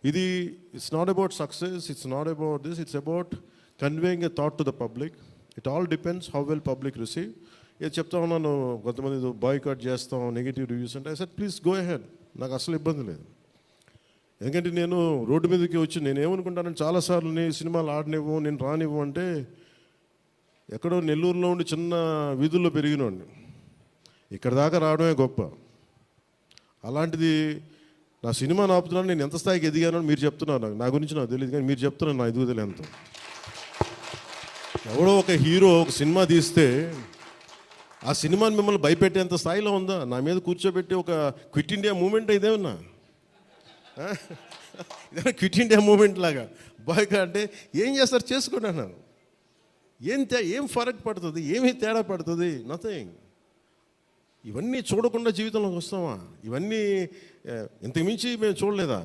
ఇది it's not about success, it's not about this, it's about conveying a thought to the public. It all depends how well public receive. ఏది చెప్తా ఉన్నాను, కొంతమంది boycott చేస్తాం, negative reviews అంటే, I said please go ahead, నాకు అసలు ఇబ్బంది లేదు. ఎందుకంటే నేను రోడ్డు మీదకి వచ్చి నేను ఏమనుకుంటానంటే, చాలాసార్లు నేను సినిమాలు ఆడనివ్వు, నేను రానివ్వు అంటే, ఎక్కడో నెల్లూరులో ఉండి చిన్న వీధుల్లో పెరిగినోడిని, ఇక్కడ దాకా రావడమే గొప్ప. అలాంటిది నా సినిమాని ఆపుతున్నాను, నేను ఎంత స్థాయికి ఎదిగానని మీరు చెప్తున్నారు. నా గురించి నాకు తెలియదు, కానీ మీరు చెప్తున్నారు నా ఎదుగుదల ఎంత. ఎవడో ఒక హీరో ఒక సినిమా తీస్తే ఆ సినిమాని మిమ్మల్ని భయపెట్టేంత స్థాయిలో ఉందా? నా మీద కూర్చోబెట్టి ఒక క్విట్ ఇండియా మూమెంట్ ఇదేమన్నా, ఇదేమన్నా క్విట్ ఇండియా మూమెంట్ లాగా బాయ్కా అంటే ఏం చేస్తారు చేసుకోండి అన్నాను. ఏం ఫరక్ పడుతుంది, ఏమీ తేడా పడుతుంది? నథింగ్. ఇవన్నీ చూడకుండా జీవితంలోకి వస్తామా? ఇవన్నీ ఇంతకుమించి మేము చూడలేదా?